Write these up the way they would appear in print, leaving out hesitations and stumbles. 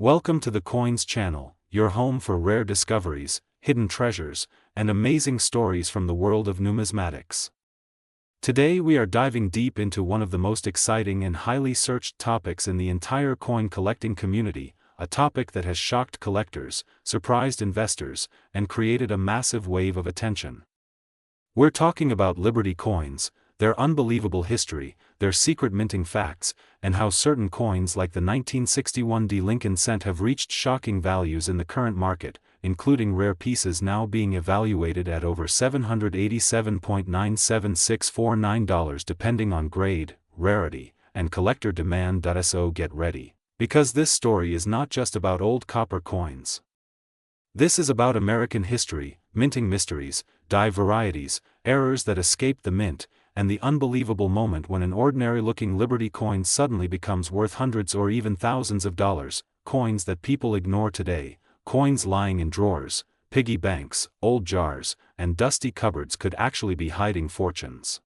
Welcome to the Coins Channel, your home for rare discoveries, hidden treasures, and amazing stories from the world of numismatics. Today we are diving deep into one of the most exciting and highly searched topics in the entire coin collecting community, a topic that has shocked collectors, surprised investors, and created a massive wave of attention. We're talking about Liberty coins, their unbelievable history, their secret minting facts, and how certain coins like the 1961 D Lincoln cent have reached shocking values in the current market, including rare pieces now being evaluated at over $787.97649 depending on grade, rarity, and collector demand. So get ready, because this story is not just about old copper coins. This is about American history, minting mysteries, die varieties, errors that escaped the mint, and the unbelievable moment when an ordinary-looking Liberty coin suddenly becomes worth hundreds or even thousands of dollars, coins that people ignore today, coins lying in drawers, piggy banks, old jars, and dusty cupboards could actually be hiding fortunes.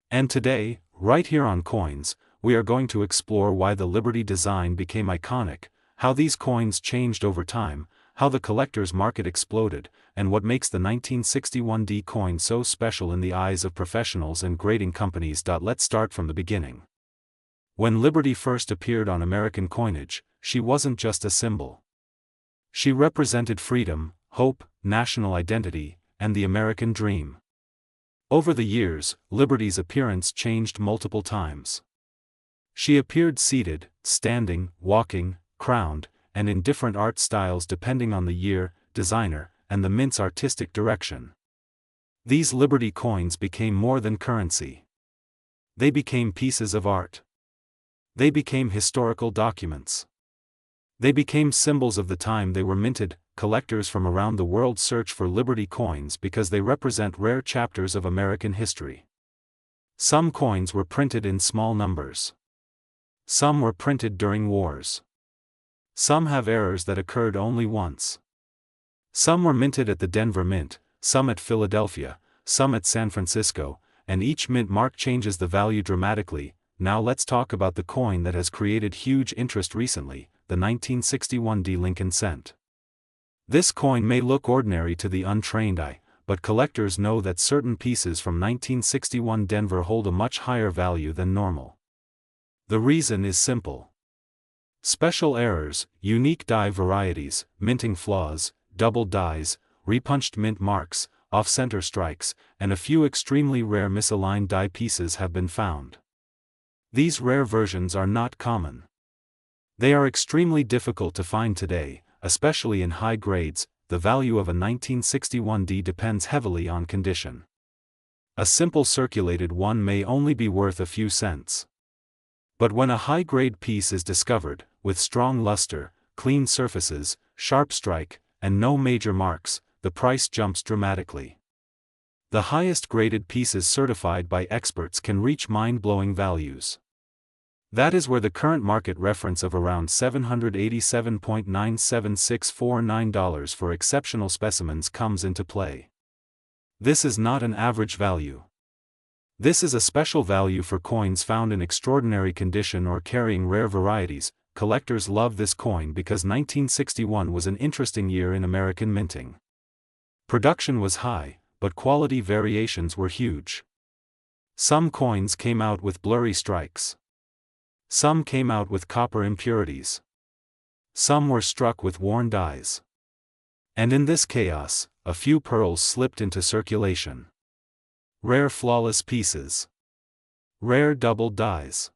And today, right here on Coins, we are going to explore why the Liberty design became iconic, how these coins changed over time, how the collector's market exploded, and what makes the 1961 D coin so special in the eyes of professionals and grading companies. Let's start from the beginning. When Liberty first appeared on American coinage, she wasn't just a symbol. She represented freedom, hope, national identity, and the American dream. Over the years, Liberty's appearance changed multiple times. She appeared seated, standing, walking, crowned, and in different art styles depending on the year, designer, and the mint's artistic direction. These Liberty coins became more than currency. They became pieces of art. They became historical documents. They became symbols of the time they were minted. Collectors from around the world search for Liberty coins because they represent rare chapters of American history. Some coins were printed in small numbers. Some were printed during wars. Some have errors that occurred only once. Some were minted at the Denver Mint, some at Philadelphia, some at San Francisco, and each mint mark changes the value dramatically. Now let's talk about the coin that has created huge interest recently, the 1961 D Lincoln cent. This coin may look ordinary to the untrained eye, but collectors know that certain pieces from 1961 Denver hold a much higher value than normal. The reason is simple. Special errors, unique die varieties, minting flaws, double dies, repunched mint marks, off-center strikes, and a few extremely rare misaligned die pieces have been found. These rare versions are not common. They are extremely difficult to find today, especially in high grades. The value of a 1961 D depends heavily on condition. A simple circulated one may only be worth a few cents. But when a high-grade piece is discovered, with strong luster, clean surfaces, sharp strike, and no major marks, the price jumps dramatically. The highest-graded pieces certified by experts can reach mind-blowing values. That is where the current market reference of around $787.97649 for exceptional specimens comes into play. This is not an average value. This is a special value for coins found in extraordinary condition or carrying rare varieties. Collectors love this coin because 1961 was an interesting year in American minting. Production was high, but quality variations were huge. Some coins came out with blurry strikes. Some came out with copper impurities. Some were struck with worn dies. And in this chaos, a few pearls slipped into circulation. Rare flawless pieces. Rare double dies.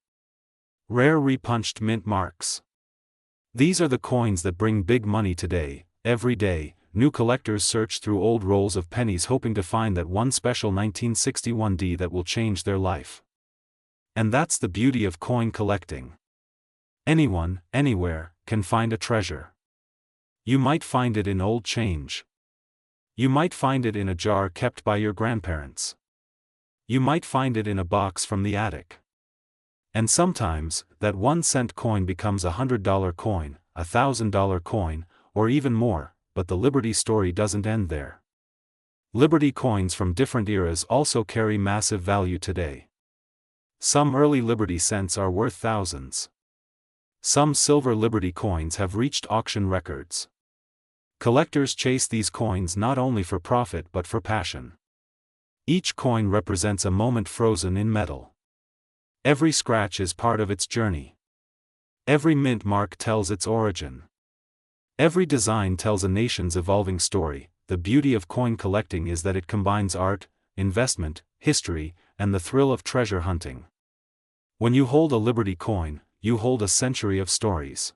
Rare repunched mint marks. These are the coins that bring big money today. Every day, new collectors search through old rolls of pennies hoping to find that one special 1961 D that will change their life. And that's the beauty of coin collecting. Anyone, anywhere, can find a treasure. You might find it in old change. You might find it in a jar kept by your grandparents. You might find it in a box from the attic. And sometimes, that 1-cent coin becomes a $100 coin, a $1,000 coin, or even more, but the Liberty story doesn't end there. Liberty coins from different eras also carry massive value today. Some early Liberty cents are worth thousands. Some silver Liberty coins have reached auction records. Collectors chase these coins not only for profit but for passion. Each coin represents a moment frozen in metal. Every scratch is part of its journey. Every mint mark tells its origin. Every design tells a nation's evolving story. The beauty of coin collecting is that it combines art, investment, history, and the thrill of treasure hunting. When you hold a Liberty coin, you hold a century of stories.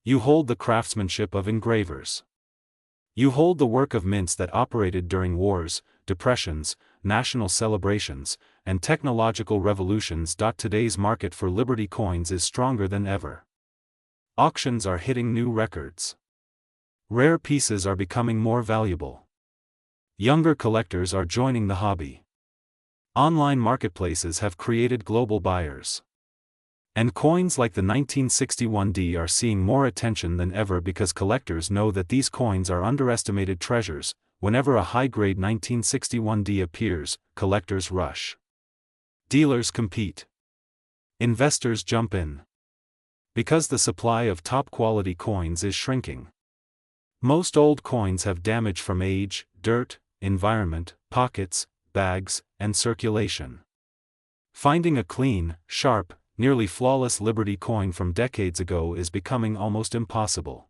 You hold the craftsmanship of engravers. You hold the work of mints that operated during wars, depressions, national celebrations, and technological revolutions. Today's market for Liberty coins is stronger than ever. Auctions are hitting new records. Rare pieces are becoming more valuable. Younger collectors are joining the hobby. Online marketplaces have created global buyers. And coins like the 1961D are seeing more attention than ever because collectors know that these coins are underestimated treasures. Whenever a high-grade 1961D appears, collectors rush. Dealers compete. Investors jump in. Because the supply of top-quality coins is shrinking. Most old coins have damage from age, dirt, environment, pockets, bags, and circulation. Finding a clean, sharp, nearly flawless Liberty coin from decades ago is becoming almost impossible.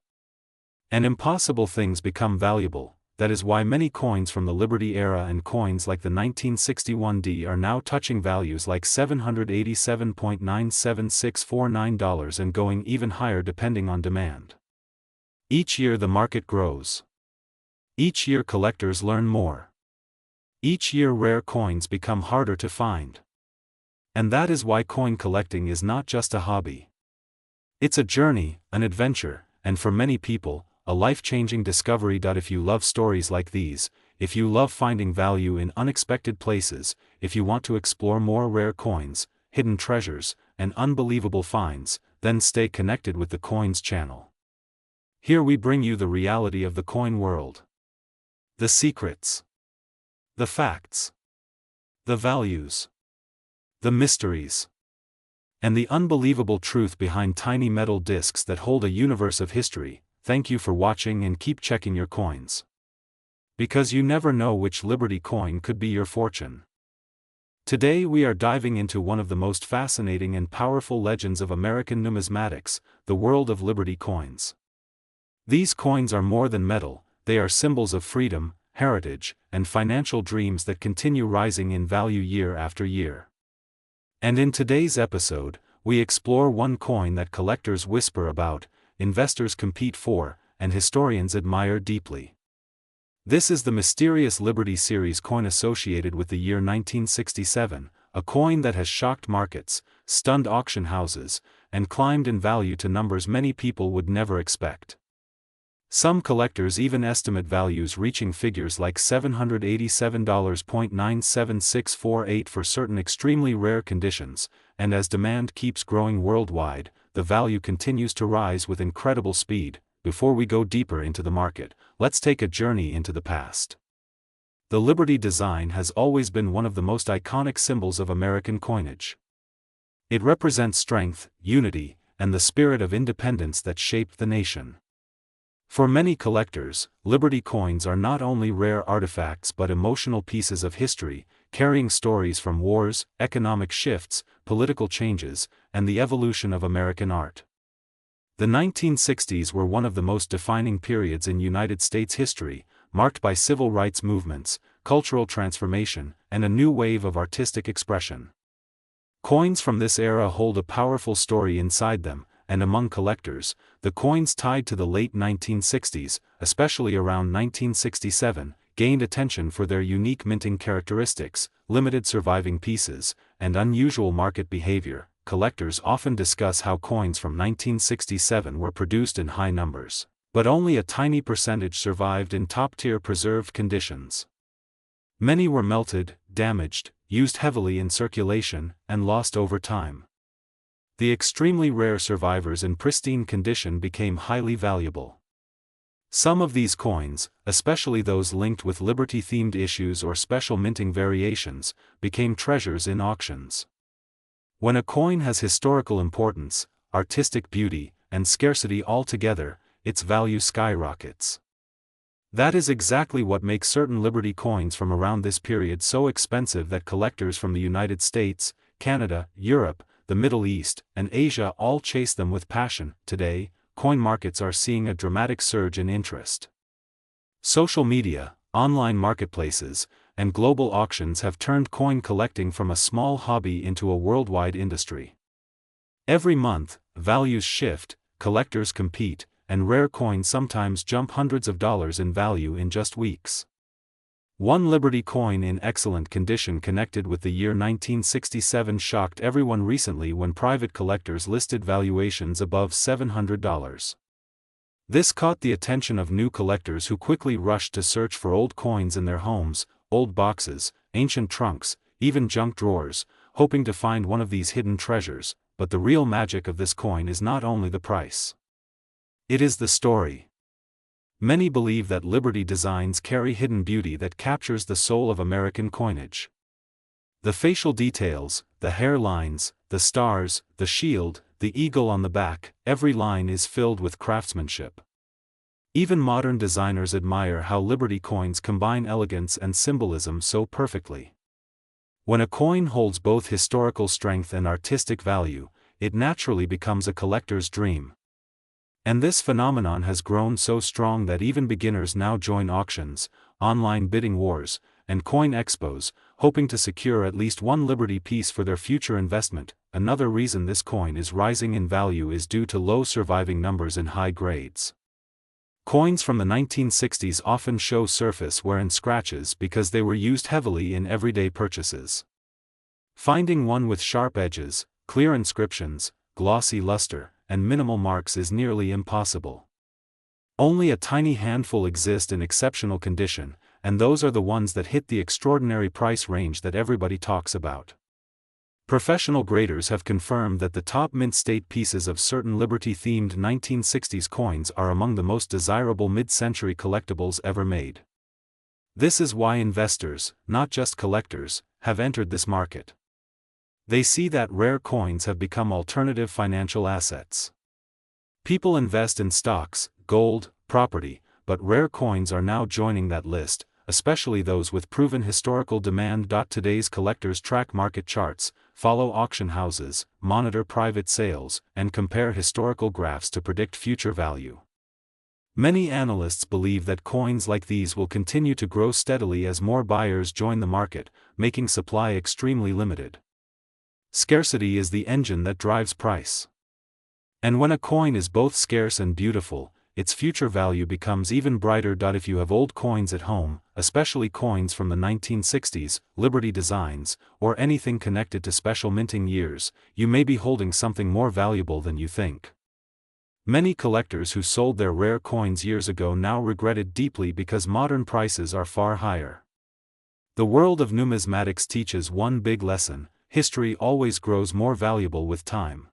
And impossible things become valuable. That is why many coins from the Liberty era and coins like the 1961D are now touching values like $787.97649 and going even higher depending on demand. Each year the market grows. Each year collectors learn more. Each year rare coins become harder to find. And that is why coin collecting is not just a hobby. It's a journey, an adventure, and for many people, a life-changing discovery. If you love stories like these, if you love finding value in unexpected places, if you want to explore more rare coins, hidden treasures, and unbelievable finds, then stay connected with the Coins channel. Here we bring you the reality of the coin world. The secrets. The facts. The values. The mysteries. And the unbelievable truth behind tiny metal discs that hold a universe of history. Thank you for watching and keep checking your coins. Because you never know which Liberty coin could be your fortune. Today we are diving into one of the most fascinating and powerful legends of American numismatics, the world of Liberty coins. These coins are more than metal, they are symbols of freedom, heritage, and financial dreams that continue rising in value year after year. And in today's episode, we explore one coin that collectors whisper about, investors compete for, and historians admire deeply. This is the mysterious Liberty Series coin associated with the year 1967, a coin that has shocked markets, stunned auction houses, and climbed in value to numbers many people would never expect. Some collectors even estimate values reaching figures like $787.97648 for certain extremely rare conditions, and as demand keeps growing worldwide, the value continues to rise with incredible speed. Before we go deeper into the market, let's take a journey into the past. The Liberty design has always been one of the most iconic symbols of American coinage. It represents strength, unity, and the spirit of independence that shaped the nation. For many collectors, Liberty coins are not only rare artifacts but emotional pieces of history, carrying stories from wars, economic shifts, political changes, and the evolution of American art. The 1960s were one of the most defining periods in United States history, marked by civil rights movements, cultural transformation, and a new wave of artistic expression. Coins from this era hold a powerful story inside them, and among collectors, the coins tied to the late 1960s, especially around 1967, gained attention for their unique minting characteristics, limited surviving pieces, and unusual market behavior. Collectors often discuss how coins from 1967 were produced in high numbers, but only a tiny percentage survived in top-tier preserved conditions. Many were melted, damaged, used heavily in circulation, and lost over time. The extremely rare survivors in pristine condition became highly valuable. Some of these coins, especially those linked with Liberty-themed issues or special minting variations, became treasures in auctions. When a coin has historical importance, artistic beauty, and scarcity all together, its value skyrockets. That is exactly what makes certain Liberty coins from around this period so expensive that collectors from the United States, Canada, Europe, the Middle East, and Asia all chase them with passion. Today, coin markets are seeing a dramatic surge in interest. Social media, online marketplaces, and global auctions have turned coin collecting from a small hobby into a worldwide industry. Every month, values shift, collectors compete, and rare coins sometimes jump hundreds of dollars in value in just weeks. One Liberty coin in excellent condition connected with the year 1967 shocked everyone recently when private collectors listed valuations above $700. This caught the attention of new collectors who quickly rushed to search for old coins in their homes, old boxes, ancient trunks, even junk drawers, hoping to find one of these hidden treasures. But the real magic of this coin is not only the price. It is the story. Many believe that Liberty designs carry hidden beauty that captures the soul of American coinage. The facial details, the hairlines, the stars, the shield, the eagle on the back, every line is filled with craftsmanship. Even modern designers admire how Liberty coins combine elegance and symbolism so perfectly. When a coin holds both historical strength and artistic value, it naturally becomes a collector's dream. And this phenomenon has grown so strong that even beginners now join auctions, online bidding wars, and coin expos, hoping to secure at least one Liberty piece for their future investment. Another reason this coin is rising in value is due to low surviving numbers in high grades. Coins from the 1960s often show surface wear and scratches because they were used heavily in everyday purchases. Finding one with sharp edges, clear inscriptions, glossy luster, and minimal marks is nearly impossible. Only a tiny handful exist in exceptional condition, and those are the ones that hit the extraordinary price range that everybody talks about. Professional graders have confirmed that the top mint state pieces of certain Liberty-themed 1960s coins are among the most desirable mid-century collectibles ever made. This is why investors, not just collectors, have entered this market. They see that rare coins have become alternative financial assets. People invest in stocks, gold, property, but rare coins are now joining that list, especially those with proven historical demand. Today's collectors track market charts, follow auction houses, monitor private sales, and compare historical graphs to predict future value. Many analysts believe that coins like these will continue to grow steadily as more buyers join the market, making supply extremely limited. Scarcity is the engine that drives price. And when a coin is both scarce and beautiful, its future value becomes even brighter. If you have old coins at home, especially coins from the 1960s, Liberty designs, or anything connected to special minting years, you may be holding something more valuable than you think. Many collectors who sold their rare coins years ago now regret it deeply because modern prices are far higher. The world of numismatics teaches one big lesson: history always grows more valuable with time.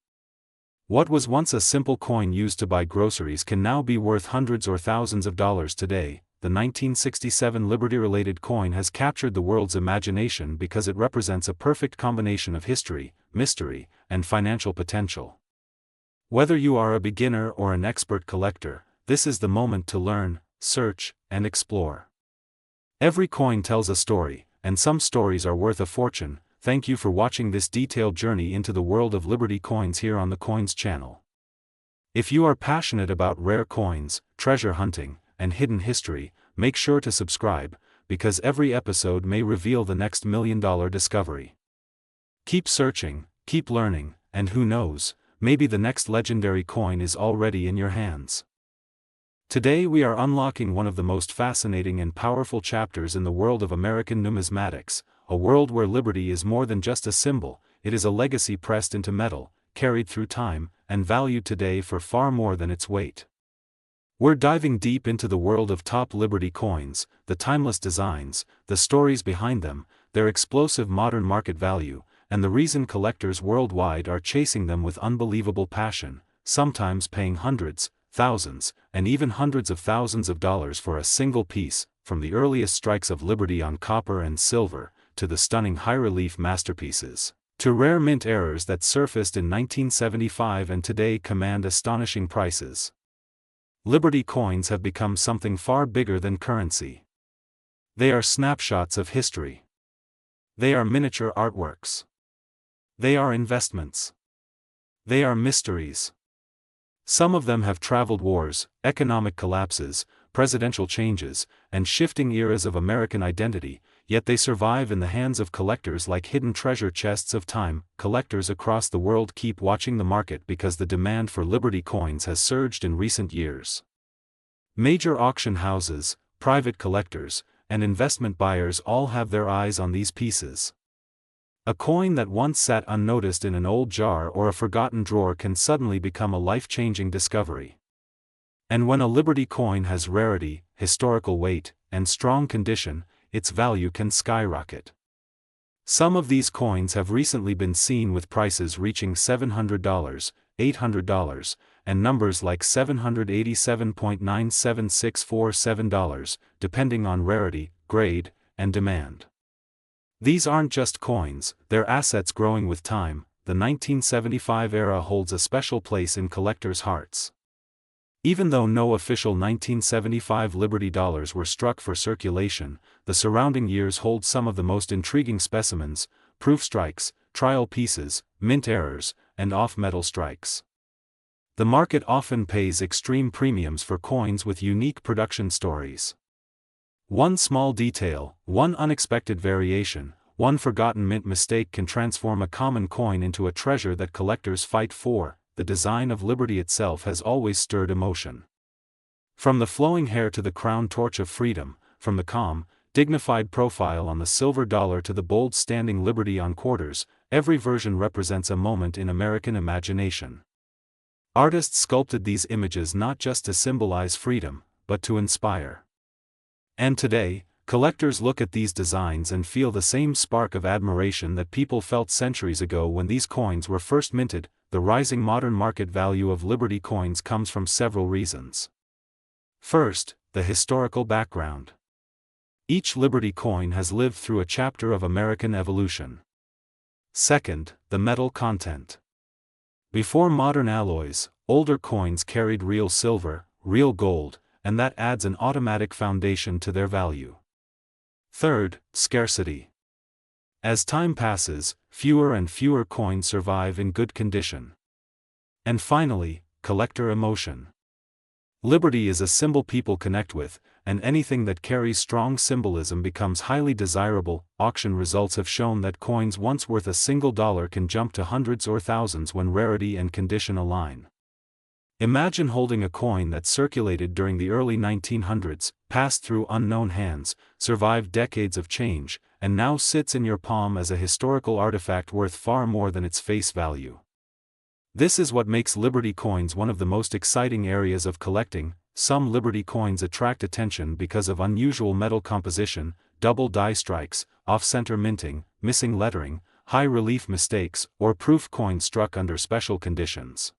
What was once a simple coin used to buy groceries can now be worth hundreds or thousands of dollars today. The 1967 Liberty-related coin has captured the world's imagination because it represents a perfect combination of history, mystery, and financial potential. Whether you are a beginner or an expert collector, this is the moment to learn, search, and explore. Every coin tells a story, and some stories are worth a fortune. Thank you for watching this detailed journey into the world of Liberty coins here on the Coins channel. If you are passionate about rare coins, treasure hunting, and hidden history, make sure to subscribe, because every episode may reveal the next million-dollar discovery. Keep searching, keep learning, and who knows, maybe the next legendary coin is already in your hands. Today we are unlocking one of the most fascinating and powerful chapters in the world of American numismatics, a world where Liberty is more than just a symbol. It is a legacy pressed into metal, carried through time, and valued today for far more than its weight. We're diving deep into the world of top Liberty coins, the timeless designs, the stories behind them, their explosive modern market value, and the reason collectors worldwide are chasing them with unbelievable passion, sometimes paying hundreds, thousands, and even hundreds of thousands of dollars for a single piece. From the earliest strikes of Liberty on copper and silver, to the stunning high-relief masterpieces, to rare mint errors that surfaced in 1975 and today command astonishing prices. Liberty coins have become something far bigger than currency. They are snapshots of history. They are miniature artworks. They are investments. They are mysteries. Some of them have traveled wars, economic collapses, presidential changes, and shifting eras of American identity, yet they survive in the hands of collectors like hidden treasure chests of time. Collectors across the world keep watching the market because the demand for Liberty coins has surged in recent years. Major auction houses, private collectors, and investment buyers all have their eyes on these pieces. A coin that once sat unnoticed in an old jar or a forgotten drawer can suddenly become a life-changing discovery. And when a Liberty coin has rarity, historical weight, and strong condition, its value can skyrocket. Some of these coins have recently been seen with prices reaching $700, $800, and numbers like $787.97647, depending on rarity, grade, and demand. These aren't just coins, they're assets growing with time. The 1975 era holds a special place in collectors' hearts. Even though no official 1975 Liberty dollars were struck for circulation, the surrounding years hold some of the most intriguing specimens: proof strikes, trial pieces, mint errors, and off-metal strikes. The market often pays extreme premiums for coins with unique production stories. One small detail, one unexpected variation, one forgotten mint mistake can transform a common coin into a treasure that collectors fight for. The design of Liberty itself has always stirred emotion. From the flowing hair to the crown torch of freedom, from the calm, dignified profile on the silver dollar to the bold standing Liberty on quarters, every version represents a moment in American imagination. Artists sculpted these images not just to symbolize freedom, but to inspire. And today, collectors look at these designs and feel the same spark of admiration that people felt centuries ago when these coins were first minted. The rising modern market value of Liberty coins comes from several reasons. First, the historical background. Each Liberty coin has lived through a chapter of American evolution. Second, the metal content. Before modern alloys, older coins carried real silver, real gold, and that adds an automatic foundation to their value. Third, scarcity. As time passes, fewer and fewer coins survive in good condition. And finally, collector emotion. Liberty is a symbol people connect with, and anything that carries strong symbolism becomes highly desirable. Auction results have shown that coins once worth a single dollar can jump to hundreds or thousands when rarity and condition align. Imagine holding a coin that circulated during the early 1900s, passed through unknown hands, survived decades of change, and now sits in your palm as a historical artifact worth far more than its face value. This is what makes Liberty coins one of the most exciting areas of collecting. Some Liberty coins attract attention because of unusual metal composition, double die strikes, off-center minting, missing lettering, high-relief mistakes, or proof coins struck under special conditions.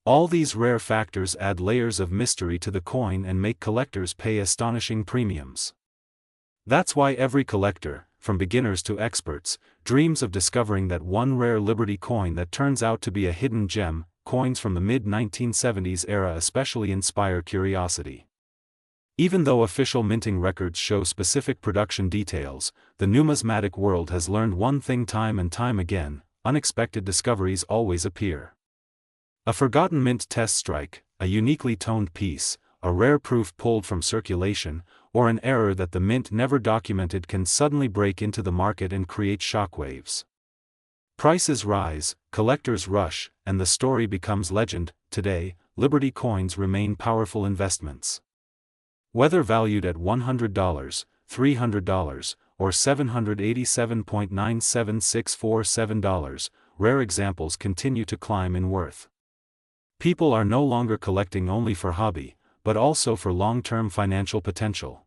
All these rare factors add layers of mystery to the coin and make collectors pay astonishing premiums. That's why every collector, from beginners to experts, dreams of discovering that one rare Liberty coin that turns out to be a hidden gem. Coins from the mid-1970s era especially inspire curiosity. Even though official minting records show specific production details, the numismatic world has learned one thing time and time again: unexpected discoveries always appear. A forgotten mint test strike, a uniquely toned piece, a rare proof pulled from circulation, or an error that the mint never documented can suddenly break into the market and create shockwaves. Prices rise, collectors rush, and the story becomes legend. Today, Liberty coins remain powerful investments. Whether valued at $100, $300, or $787.97647, rare examples continue to climb in worth. People are no longer collecting only for hobby, but also for long-term financial potential.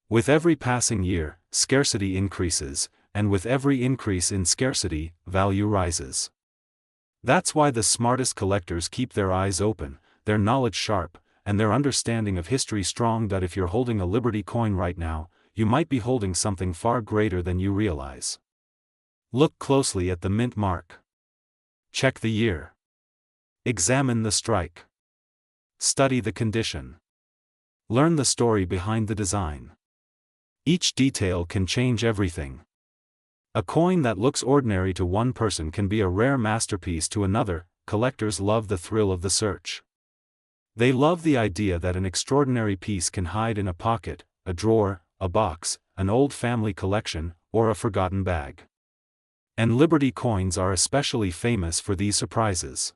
With every passing year, scarcity increases, and with every increase in scarcity, value rises. That's why the smartest collectors keep their eyes open, their knowledge sharp, and their understanding of history strong. That if you're holding a Liberty coin right now, you might be holding something far greater than you realize. Look closely at the mint mark. Check the year. Examine the strike. Study the condition. Learn the story behind the design. Each detail can change everything. A coin that looks ordinary to one person can be a rare masterpiece to another. Collectors love the thrill of the search. They love the idea that an extraordinary piece can hide in a pocket, a drawer, a box, an old family collection, or a forgotten bag. And Liberty coins are especially famous for these surprises.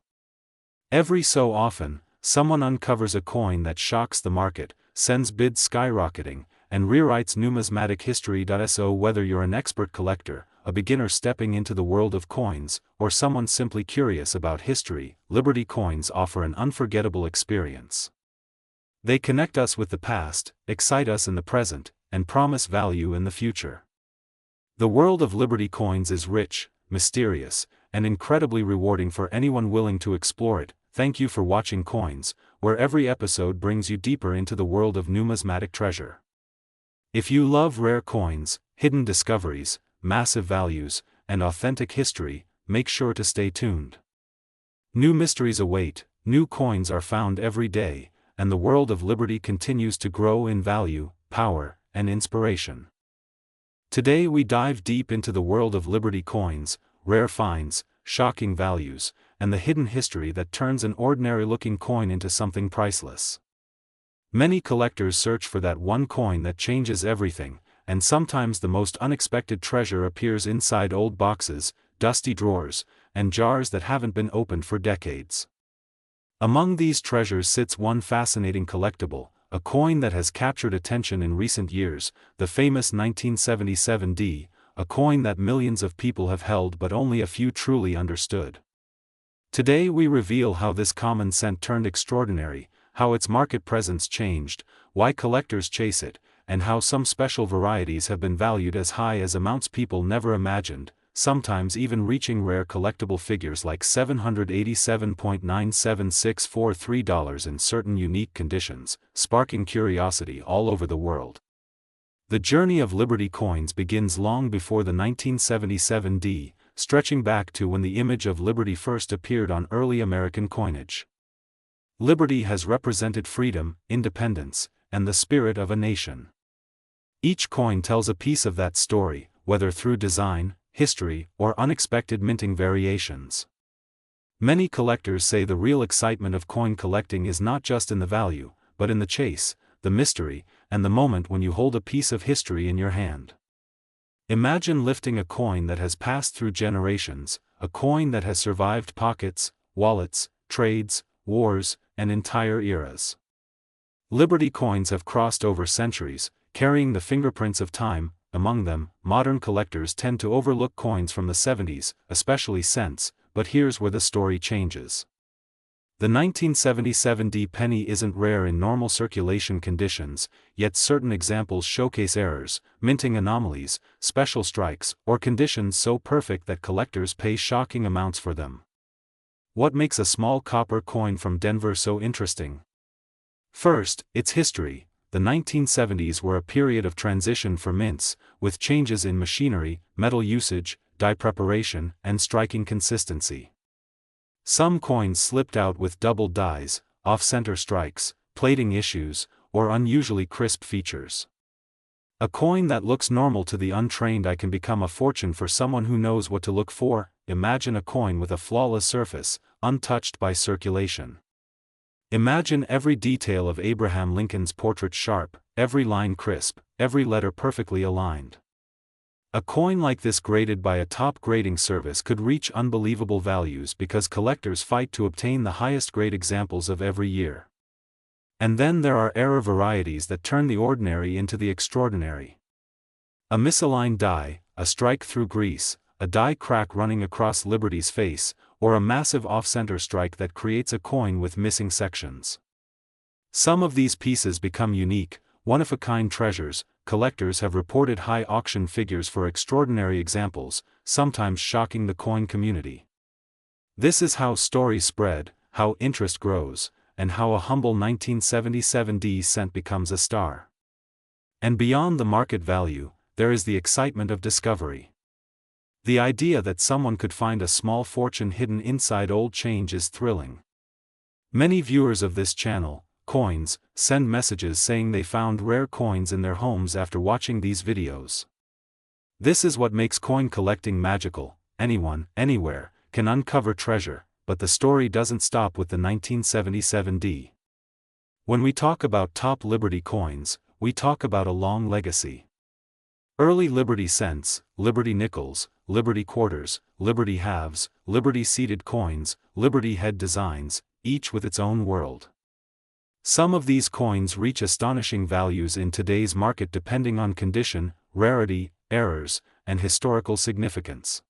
Every so often, someone uncovers a coin that shocks the market, sends bids skyrocketing, and rewrites numismatic history. So whether you're an expert collector, a beginner stepping into the world of coins, or someone simply curious about history, Liberty coins offer an unforgettable experience. They connect us with the past, excite us in the present, and promise value in the future. The world of Liberty coins is rich, mysterious, and incredibly rewarding for anyone willing to explore it. Thank you for watching Coins, where every episode brings you deeper into the world of numismatic treasure. If you love rare coins, hidden discoveries, massive values, and authentic history, make sure to stay tuned. New mysteries await, new coins are found every day, and the world of Liberty continues to grow in value, power, and inspiration. Today we dive deep into the world of Liberty coins, rare finds, shocking values, and the hidden history that turns an ordinary-looking coin into something priceless. Many collectors search for that one coin that changes everything, and sometimes the most unexpected treasure appears inside old boxes, dusty drawers, and jars that haven't been opened for decades. Among these treasures sits one fascinating collectible, a coin that has captured attention in recent years, the famous 1977 D, a coin that millions of people have held but only a few truly understood. Today we reveal how this common cent turned extraordinary, how its market presence changed, why collectors chase it, and how some special varieties have been valued as high as amounts people never imagined, sometimes even reaching rare collectible figures like $787.97643 in certain unique conditions, sparking curiosity all over the world. The journey of Liberty coins begins long before the 1977 D, stretching back to when the image of Liberty first appeared on early American coinage. Liberty has represented freedom, independence, and the spirit of a nation. Each coin tells a piece of that story, whether through design, history, or unexpected minting variations. Many collectors say the real excitement of coin collecting is not just in the value, but in the chase, the mystery, and the moment when you hold a piece of history in your hand. Imagine lifting a coin that has passed through generations, a coin that has survived pockets, wallets, trades, wars, and entire eras. Liberty coins have crossed over centuries, carrying the fingerprints of time. Among them, modern collectors tend to overlook coins from the 70s, especially cents, but here's where the story changes. The 1977 D penny isn't rare in normal circulation conditions, yet certain examples showcase errors, minting anomalies, special strikes, or conditions so perfect that collectors pay shocking amounts for them. What makes a small copper coin from Denver so interesting? First, its history. The 1970s were a period of transition for mints, with changes in machinery, metal usage, die preparation, and striking consistency. Some coins slipped out with doubled dies, off-center strikes, plating issues, or unusually crisp features. A coin that looks normal to the untrained eye can become a fortune for someone who knows what to look for. Imagine a coin with a flawless surface, untouched by circulation. Imagine every detail of Abraham Lincoln's portrait sharp, every line crisp, every letter perfectly aligned. A coin like this graded by a top grading service could reach unbelievable values because collectors fight to obtain the highest grade examples of every year. And then there are error varieties that turn the ordinary into the extraordinary. A misaligned die, a strike through grease, a die crack running across Liberty's face, or a massive off-center strike that creates a coin with missing sections. Some of these pieces become unique, one-of-a-kind treasures. Collectors have reported high auction figures for extraordinary examples, sometimes shocking the coin community. This is how stories spread, how interest grows, and how a humble 1977 D cent becomes a star. And beyond the market value, there is the excitement of discovery. The idea that someone could find a small fortune hidden inside old change is thrilling. Many viewers of this channel, Coins, send messages saying they found rare coins in their homes after watching these videos. This is what makes coin collecting magical. Anyone, anywhere, can uncover treasure, but the story doesn't stop with the 1977D. When we talk about top Liberty coins, we talk about a long legacy. Early Liberty cents, Liberty nickels, Liberty quarters, Liberty halves, Liberty seated coins, Liberty head designs, each with its own world. Some of these coins reach astonishing values in today's market depending on condition, rarity, errors, and historical significance.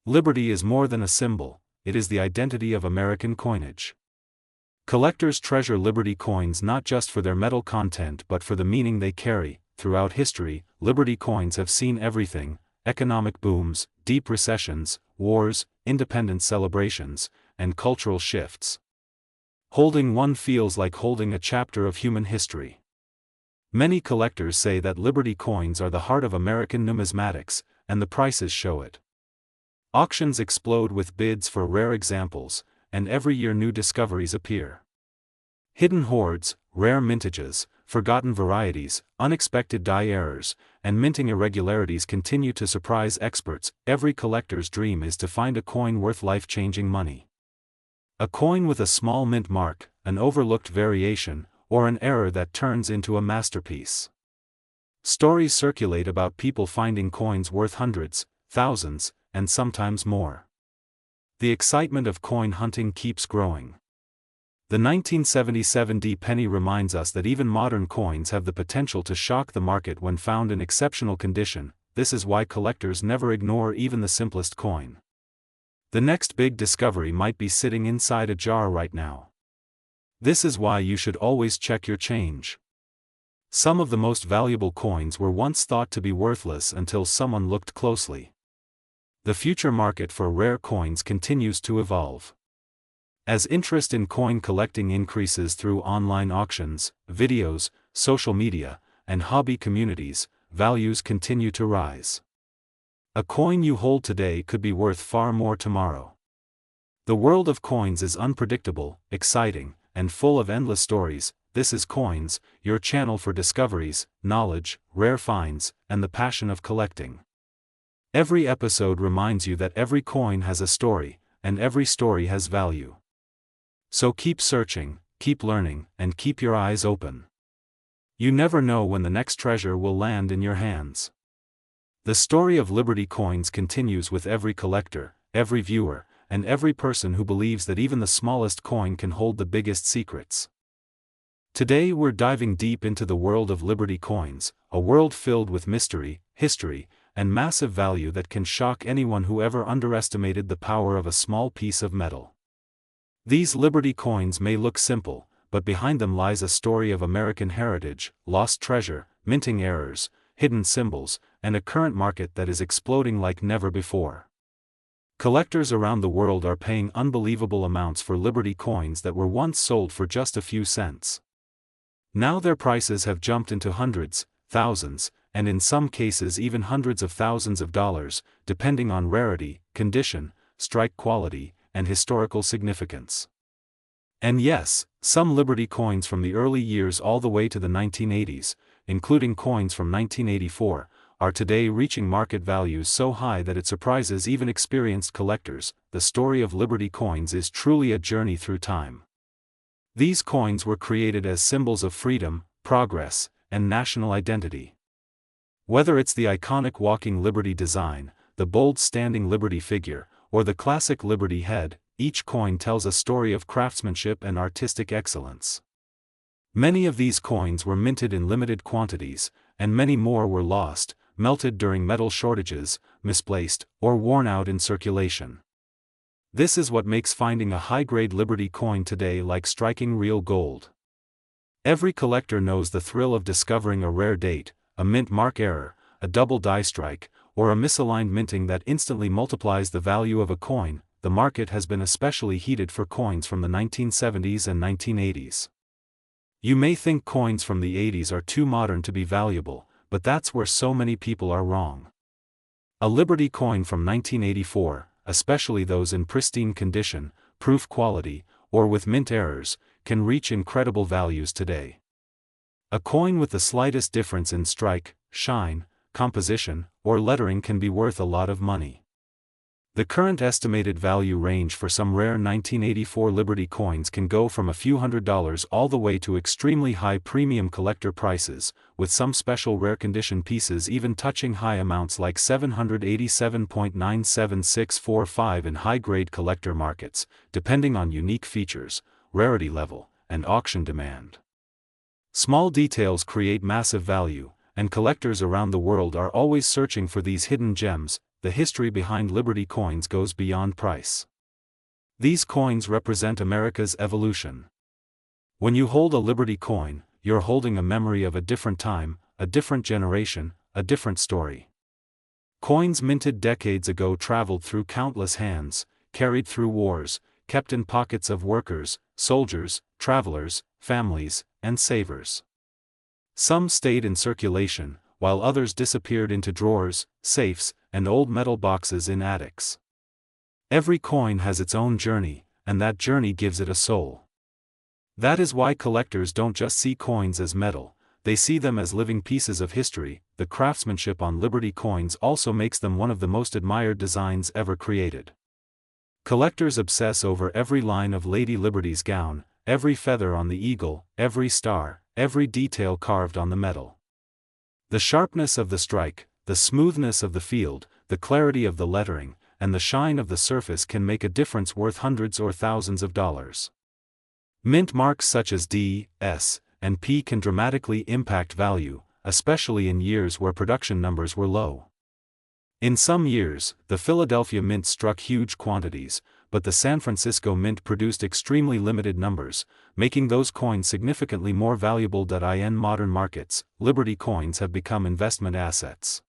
Liberty is more than a symbol, it is the identity of American coinage. Collectors treasure Liberty coins not just for their metal content but for the meaning they carry. Throughout history, Liberty coins have seen everything: economic booms, deep recessions, wars, independence celebrations, and cultural shifts. Holding one feels like holding a chapter of human history. Many collectors say that Liberty coins are the heart of American numismatics, and the prices show it. Auctions explode with bids for rare examples, and every year new discoveries appear. Hidden hoards, rare mintages, forgotten varieties, unexpected die errors, and minting irregularities continue to surprise experts. Every collector's dream is to find a coin worth life-changing money. A coin with a small mint mark, an overlooked variation, or an error that turns into a masterpiece. Stories circulate about people finding coins worth hundreds, thousands, and sometimes more. The excitement of coin hunting keeps growing. The 1977D penny reminds us that even modern coins have the potential to shock the market when found in exceptional condition. This is why collectors never ignore even the simplest coin. The next big discovery might be sitting inside a jar right now. This is why you should always check your change. Some of the most valuable coins were once thought to be worthless until someone looked closely. The future market for rare coins continues to evolve. As interest in coin collecting increases through online auctions, videos, social media, and hobby communities, values continue to rise. A coin you hold today could be worth far more tomorrow. The world of coins is unpredictable, exciting, and full of endless stories. This is Coins, your channel for discoveries, knowledge, rare finds, and the passion of collecting. Every episode reminds you that every coin has a story, and every story has value. So keep searching, keep learning, and keep your eyes open. You never know when the next treasure will land in your hands. The story of Liberty coins continues with every collector, every viewer, and every person who believes that even the smallest coin can hold the biggest secrets. Today we're diving deep into the world of Liberty coins, a world filled with mystery, history, and massive value that can shock anyone who ever underestimated the power of a small piece of metal. These Liberty coins may look simple, but behind them lies a story of American heritage, lost treasure, minting errors, hidden symbols, and a current market that is exploding like never before. Collectors around the world are paying unbelievable amounts for Liberty coins that were once sold for just a few cents. Now their prices have jumped into hundreds, thousands, and in some cases even hundreds of thousands of dollars, depending on rarity, condition, strike quality, and historical significance. And yes, some Liberty coins from the early years all the way to the 1980s, including coins from 1984, are today reaching market values so high that it surprises even experienced collectors. The story of Liberty coins is truly a journey through time. These coins were created as symbols of freedom, progress, and national identity. Whether it's the iconic walking Liberty design, the bold standing Liberty figure, or the classic Liberty head, each coin tells a story of craftsmanship and artistic excellence. Many of these coins were minted in limited quantities, and many more were lost, melted during metal shortages, misplaced, or worn out in circulation. This is what makes finding a high-grade Liberty coin today like striking real gold. Every collector knows the thrill of discovering a rare date, a mint mark error, a double die strike, or a misaligned minting that instantly multiplies the value of a coin. The market has been especially heated for coins from the 1970s and 1980s. You may think coins from the 80s are too modern to be valuable, but that's where so many people are wrong. A Liberty coin from 1984, especially those in pristine condition, proof quality, or with mint errors, can reach incredible values today. A coin with the slightest difference in strike, shine, composition, or lettering can be worth a lot of money. The current estimated value range for some rare 1984 Liberty coins can go from a few $100s all the way to extremely high premium collector prices, with some special rare condition pieces even touching high amounts like $787.97645 in high-grade collector markets, depending on unique features, rarity level, and auction demand. Small details create massive value, and collectors around the world are always searching for these hidden gems. The history behind Liberty coins goes beyond price. These coins represent America's evolution. When you hold a Liberty coin, you're holding a memory of a different time, a different generation, a different story. Coins minted decades ago traveled through countless hands, carried through wars, kept in pockets of workers, soldiers, travelers, families, and savers. Some stayed in circulation, while others disappeared into drawers, safes, and old metal boxes in attics. Every coin has its own journey, and that journey gives it a soul. That is why collectors don't just see coins as metal, they see them as living pieces of history. The craftsmanship on Liberty coins also makes them one of the most admired designs ever created. Collectors obsess over every line of Lady Liberty's gown, every feather on the eagle, every star, every detail carved on the metal. The sharpness of the strike, the smoothness of the field, the clarity of the lettering, and the shine of the surface can make a difference worth hundreds or thousands of dollars. Mint marks such as D, S, and P can dramatically impact value, especially in years where production numbers were low. In some years, the Philadelphia Mint struck huge quantities, but the San Francisco Mint produced extremely limited numbers, making those coins significantly more valuable. In modern markets, Liberty coins have become investment assets.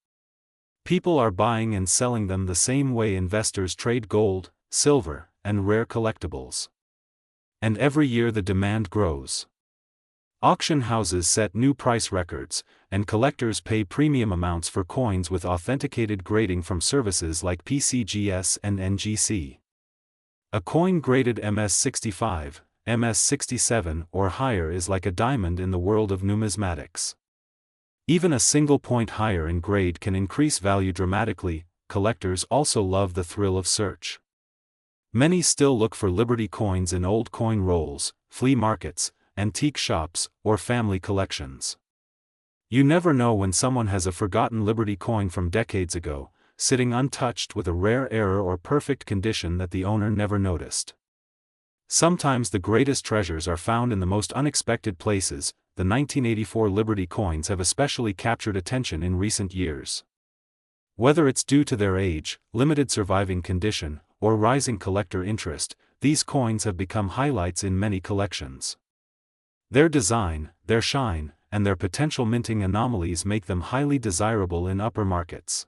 People are buying and selling them the same way investors trade gold, silver, and rare collectibles. And every year the demand grows. Auction houses set new price records, and collectors pay premium amounts for coins with authenticated grading from services like PCGS and NGC. A coin graded MS65, MS67 or higher is like a diamond in the world of numismatics. Even a single point higher in grade can increase value dramatically. Collectors also love the thrill of search. Many still look for Liberty coins in old coin rolls, flea markets, antique shops, or family collections. You never know when someone has a forgotten Liberty coin from decades ago, sitting untouched with a rare error or perfect condition that the owner never noticed. Sometimes the greatest treasures are found in the most unexpected places. The 1984 Liberty coins have especially captured attention in recent years. Whether it's due to their age, limited surviving condition, or rising collector interest, these coins have become highlights in many collections. Their design, their shine, and their potential minting anomalies make them highly desirable in upper markets.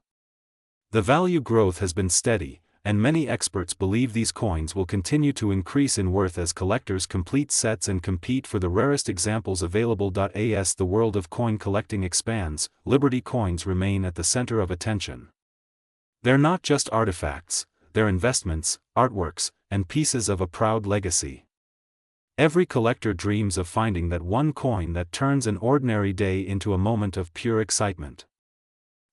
The value growth has been steady, and many experts believe these coins will continue to increase in worth as collectors complete sets and compete for the rarest examples available. As the world of coin collecting expands, Liberty coins remain at the center of attention. They're not just artifacts, they're investments, artworks, and pieces of a proud legacy. Every collector dreams of finding that one coin that turns an ordinary day into a moment of pure excitement.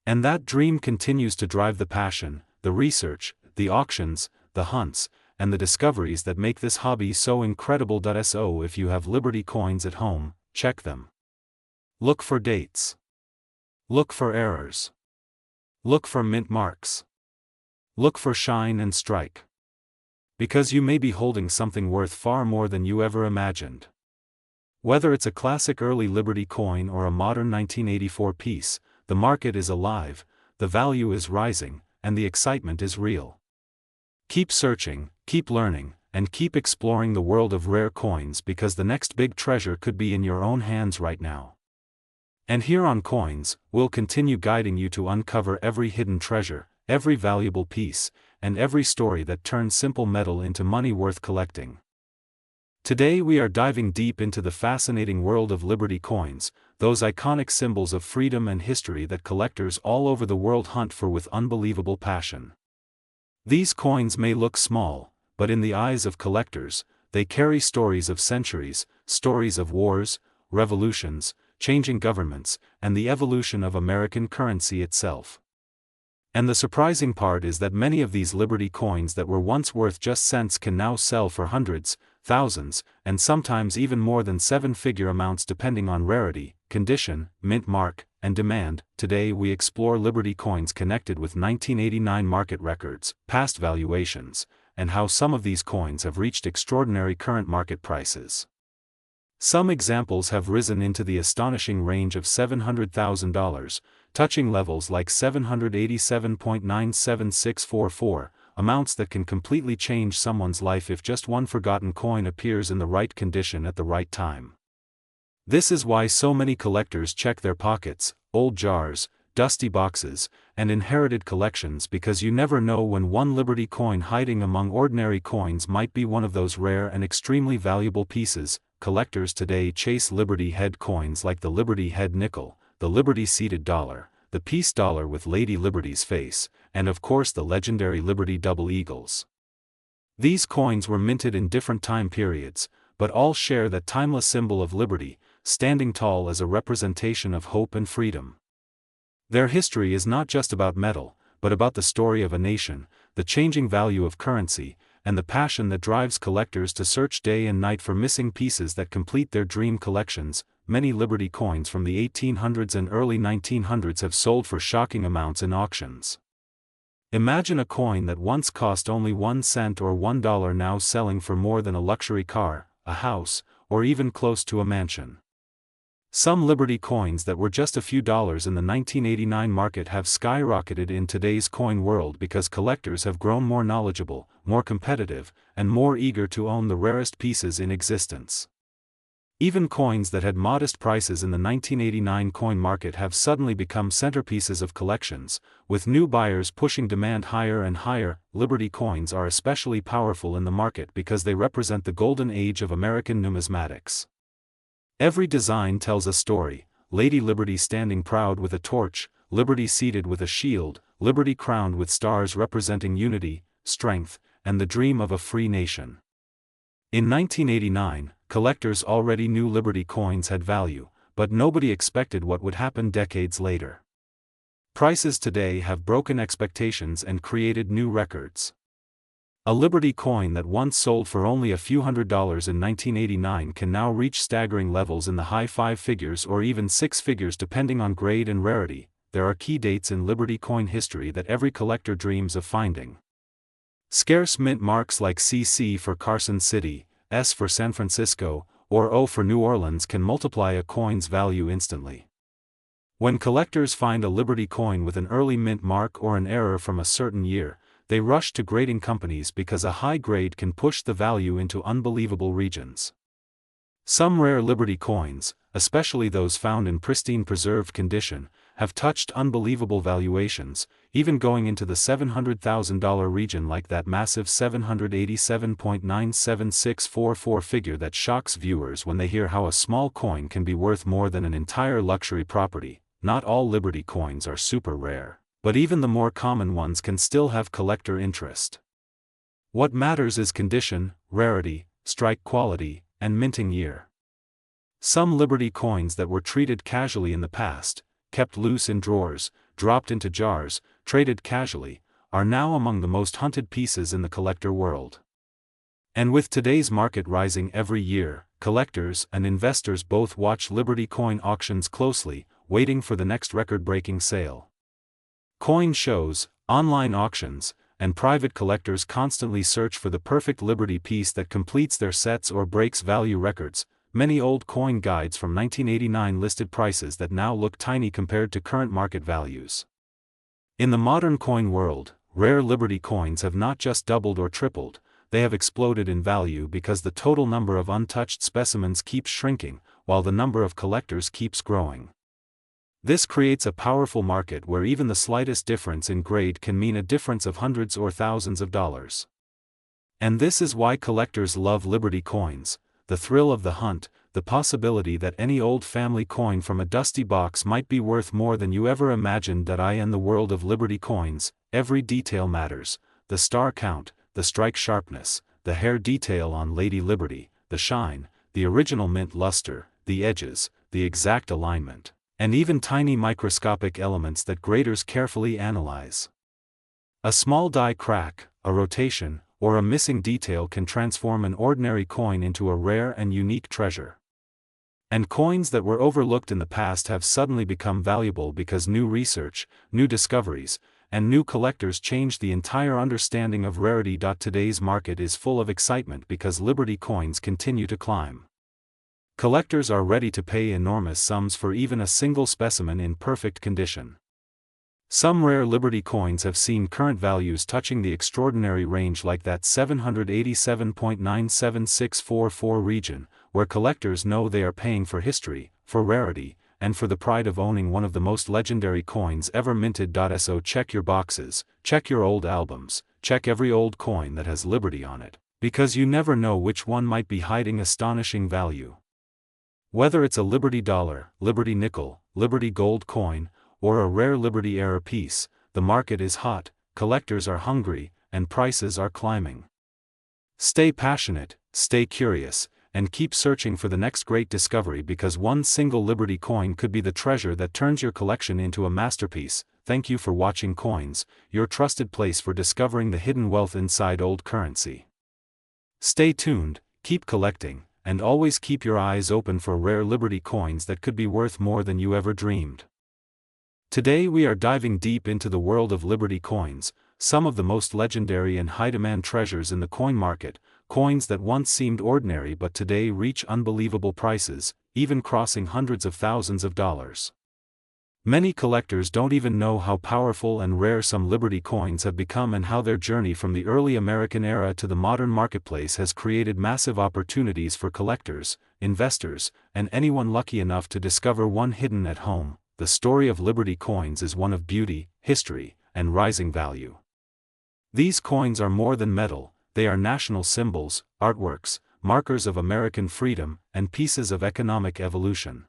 And that dream continues to drive the passion, the research, the auctions, the hunts, and the discoveries that make this hobby so incredible. So if you have Liberty coins at home, check them. Look for dates. Look for errors. Look for mint marks. Look for shine and strike. Because you may be holding something worth far more than you ever imagined. Whether it's a classic early Liberty coin or a modern 1984 piece, the market is alive, the value is rising, and the excitement is real. Keep searching, keep learning, and keep exploring the world of rare coins, because the next big treasure could be in your own hands right now. And here on Coins, we'll continue guiding you to uncover every hidden treasure, every valuable piece, and every story that turns simple metal into money worth collecting. Today we are diving deep into the fascinating world of Liberty coins, those iconic symbols of freedom and history that collectors all over the world hunt for with unbelievable passion. These coins may look small, but in the eyes of collectors, they carry stories of centuries, stories of wars, revolutions, changing governments, and the evolution of American currency itself. And the surprising part is that many of these Liberty coins that were once worth just cents can now sell for hundreds, thousands, and sometimes even more than seven-figure amounts depending on rarity, condition, mint mark, and demand. Today we explore Liberty coins connected with 1989 market records, past valuations, and how some of these coins have reached extraordinary current market prices. Some examples have risen into the astonishing range of $700,000, touching levels like $787.97644, amounts that can completely change someone's life if just one forgotten coin appears in the right condition at the right time. This is why so many collectors check their pockets, old jars, dusty boxes, and inherited collections, because you never know when one Liberty coin hiding among ordinary coins might be one of those rare and extremely valuable pieces. Collectors today chase Liberty head coins like the Liberty head nickel, the Liberty seated dollar, the peace dollar with Lady Liberty's face, and of course the legendary Liberty double eagles. These coins were minted in different time periods, but all share that timeless symbol of liberty, standing tall as a representation of hope and freedom. Their history is not just about metal, but about the story of a nation, the changing value of currency, and the passion that drives collectors to search day and night for missing pieces that complete their dream collections. Many Liberty coins from the 1800s and early 1900s have sold for shocking amounts in auctions. Imagine a coin that once cost only 1 cent or $1 now selling for more than a luxury car, a house, or even close to a mansion. Some Liberty coins that were just a few dollars in the 1989 market have skyrocketed in today's coin world because collectors have grown more knowledgeable, more competitive, and more eager to own the rarest pieces in existence. Even coins that had modest prices in the 1989 coin market have suddenly become centerpieces of collections, with new buyers pushing demand higher and higher. Liberty coins are especially powerful in the market because they represent the golden age of American numismatics. Every design tells a story: Lady Liberty standing proud with a torch, Liberty seated with a shield, Liberty crowned with stars representing unity, strength, and the dream of a free nation. In 1989, collectors already knew Liberty coins had value, but nobody expected what would happen decades later. Prices today have broken expectations and created new records. A Liberty coin that once sold for only a few $100s in 1989 can now reach staggering levels in the high five figures or even six figures depending on grade and rarity. There are key dates in Liberty coin history that every collector dreams of finding. Scarce mint marks like CC for Carson City, S for San Francisco, or O for New Orleans can multiply a coin's value instantly. When collectors find a Liberty coin with an early mint mark or an error from a certain year, they rush to grading companies because a high grade can push the value into unbelievable regions. Some rare Liberty coins, especially those found in pristine preserved condition, have touched unbelievable valuations, even going into the $700,000 region, like that massive $787.97644 figure that shocks viewers when they hear how a small coin can be worth more than an entire luxury property. Not all Liberty coins are super rare, but even the more common ones can still have collector interest. What matters is condition, rarity, strike quality, and minting year. Some Liberty coins that were treated casually in the past, kept loose in drawers, dropped into jars, traded casually, are now among the most hunted pieces in the collector world. And with today's market rising every year, collectors and investors both watch Liberty coin auctions closely, waiting for the next record-breaking sale. Coin shows, online auctions, and private collectors constantly search for the perfect Liberty piece that completes their sets or breaks value records. Many old coin guides from 1989 listed prices that now look tiny compared to current market values. In the modern coin world, rare Liberty coins have not just doubled or tripled, they have exploded in value because the total number of untouched specimens keeps shrinking, while the number of collectors keeps growing. This creates a powerful market where even the slightest difference in grade can mean a difference of hundreds or thousands of dollars. And this is why collectors love Liberty coins. the thrill of the hunt, the possibility that any old family coin from a dusty box might be worth more than you ever imagined. In the world of Liberty coins, every detail matters: the star count, the strike sharpness, the hair detail on Lady Liberty, the shine, the original mint luster, the edges, the exact alignment, and even tiny microscopic elements that graders carefully analyze. A small die crack, a rotation, or a missing detail can transform an ordinary coin into a rare and unique treasure. And coins that were overlooked in the past have suddenly become valuable because new research, new discoveries, and new collectors changed the entire understanding of rarity. Today's market is full of excitement because Liberty coins continue to climb. Collectors are ready to pay enormous sums for even a single specimen in perfect condition. Some rare Liberty coins have seen current values touching the extraordinary range, like that 787.97644 region, where collectors know they are paying for history, for rarity, and for the pride of owning one of the most legendary coins ever minted. So check your boxes, check your old albums, check every old coin that has Liberty on it, because you never know which one might be hiding astonishing value. Whether it's a Liberty dollar, Liberty nickel, Liberty gold coin, or a rare Liberty era piece, the market is hot, collectors are hungry, and prices are climbing. Stay passionate, stay curious, and keep searching for the next great discovery, because one single Liberty coin could be the treasure that turns your collection into a masterpiece. Thank you for watching Coins, your trusted place for discovering the hidden wealth inside old currency. Stay tuned, keep collecting, and always keep your eyes open for rare Liberty coins that could be worth more than you ever dreamed. Today we are diving deep into the world of Liberty coins, some of the most legendary and high-demand treasures in the coin market, coins that once seemed ordinary but today reach unbelievable prices, even crossing hundreds of thousands of dollars. Many collectors don't even know how powerful and rare some Liberty coins have become, and how their journey from the early American era to the modern marketplace has created massive opportunities for collectors, investors, and anyone lucky enough to discover one hidden at home. The story of Liberty coins is one of beauty, history, and rising value. These coins are more than metal, they are national symbols, artworks, markers of American freedom, and pieces of economic evolution.